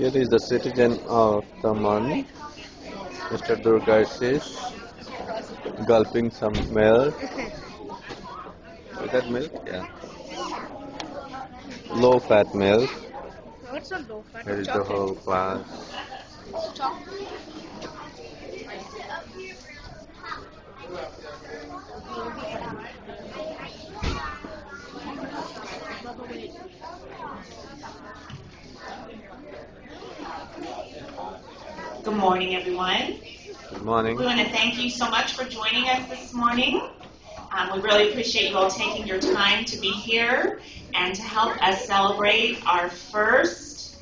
Here is the citizen of the month, Mr. Durga says, gulping some milk. Is that milk? Yeah. Low fat milk. No, it's not low fat. Here It's is the chocolate. whole class. It's chocolate. Good morning, everyone. Good morning. We want to thank you so much for joining us this morning. We really appreciate you all taking your time to be here and to help us celebrate our first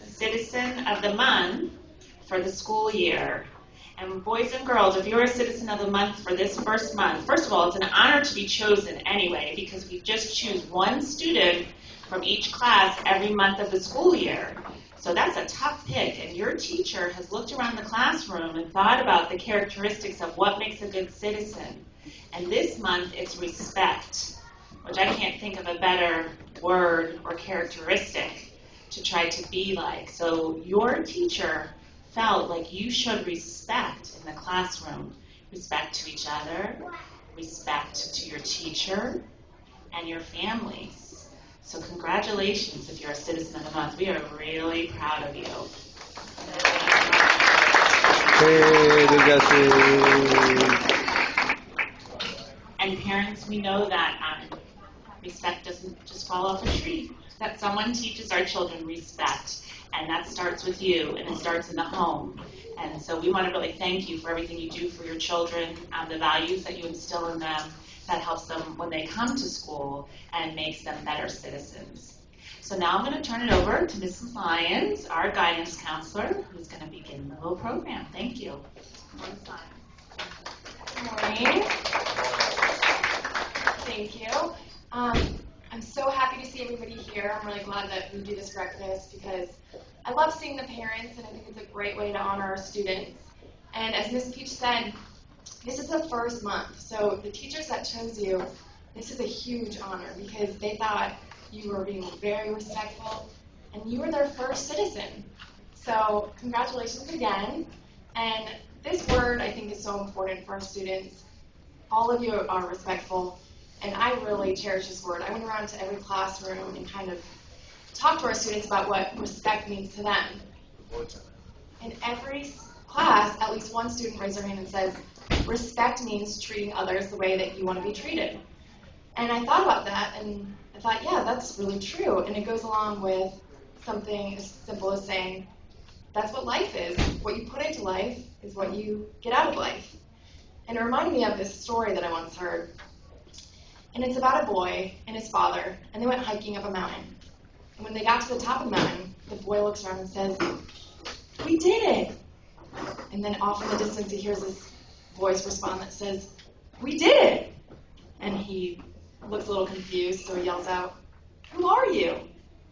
Citizen of the Month for the school year. And boys and girls, if you're a Citizen of the Month for this first month, first of all, it's an honor to be chosen anyway, because we just choose one student from each class every month of the school year. So that's a tough pick, and your teacher has looked around the classroom and thought about the characteristics of what makes a good citizen. And this month, it's respect, which I can't think of a better word or characteristic to try to be like. So your teacher felt like you showed respect in the classroom, respect to each other, respect to your teacher, and your families. So congratulations if you're a Citizen of the Month. We are really proud of you. Hey, Durga says. And parents, we know that respect doesn't just fall off a tree, that someone teaches our children respect, and that starts with you, and it starts in the home. And so we want to really thank you for everything you do for your children, the values that you instill in them, that helps them when they come to school and makes them better citizens. So now I'm going to turn it over to Mrs. Lyons, our guidance counselor, who's going to begin the little program. Thank you. Good morning. Thank you. I'm so happy to see everybody here. I'm really glad that we do this breakfast because I love seeing the parents, and I think it's a great way to honor our students. And as Ms. Peach said, this is the first month, so the teachers that chose you, this is a huge honor because they thought you were being very respectful, and you were their first citizen. So congratulations again. And this word, I think, is so important for our students. All of you are respectful, and I really cherish this word. I went around to every classroom and kind of talked to our students about what respect means to them. In every class, at least one student raised their hand and says, respect means treating others the way that you want to be treated. And I thought about that, and I thought, yeah, that's really true. And it goes along with something as simple as saying, that's what life is. What you put into life is what you get out of life. And it reminded me of this story that I once heard. And it's about a boy and his father, and they went hiking up a mountain. And when they got to the top of the mountain, the boy looks around and says, we did it. And then off in the distance, he hears this voice respond that says, we did it. And he looks a little confused, so he yells out, who are you?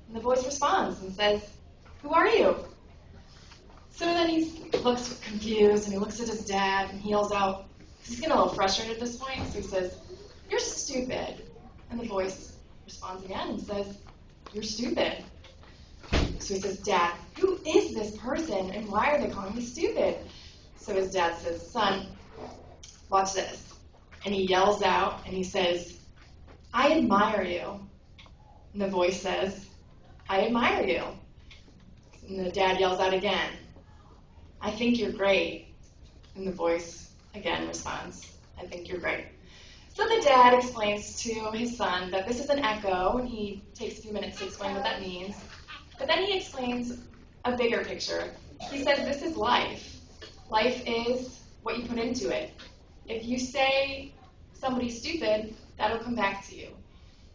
And the voice responds and says, who are you? So then he looks confused, and he looks at his dad, and he yells out, he's getting a little frustrated at this point, so he says, you're stupid. And the voice responds again and says, you're stupid. So he says, Dad, who is this person, and why are they calling me stupid? So his dad says, son, watch this. And he yells out, and he says, I admire you. And the voice says, I admire you. And the dad yells out again, I think you're great. And the voice again responds, I think you're great. So the dad explains to his son that this is an echo, and he takes a few minutes to explain what that means. But then he explains a bigger picture. He says this is life. Life is what you put into it. If you say somebody's stupid, that'll come back to you.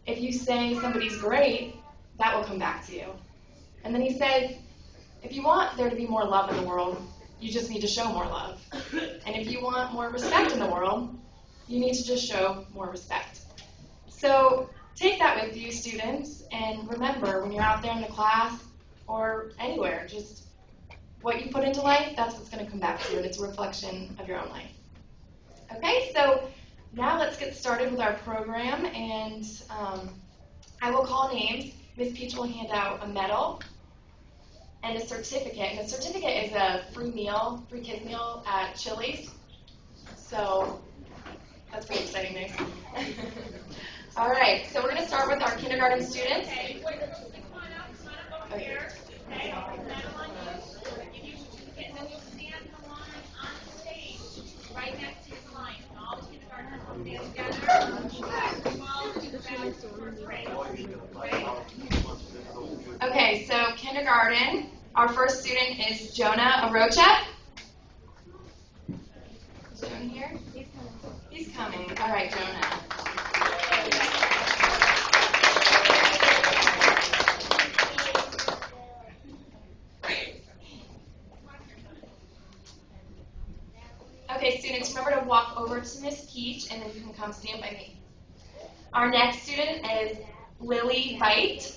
If you say somebody's great, that will come back to you. And then he says, if you want there to be more love in the world, you just need to show more love. And if you want more respect in the world, you need to just show more respect. So take that with you, students, and remember when you're out there in the class or anywhere, just what you put into life, that's what's going to come back to you, and it's a reflection of your own life. Okay, so now let's get started with our program, and I will call names. Ms. Peach will hand out a medal, and a certificate. And the certificate is a free meal, free kids meal at Chili's. So that's pretty exciting news. All right, so we're going to start with our kindergarten students. Okay, come on up over here. Okay, medal on you. Give you a certificate, and then you'll stand in the line on stage, right next to your client. And all the kindergartners will stand together. Follow the back first grade. Okay, so kindergarten, our first student is Jonah Arocha. Is Jonah here? He's coming. All right, Jonah. Okay, students, remember to walk over to Miss Peach, and then you can come stand by me. Our next student is Lily Veit.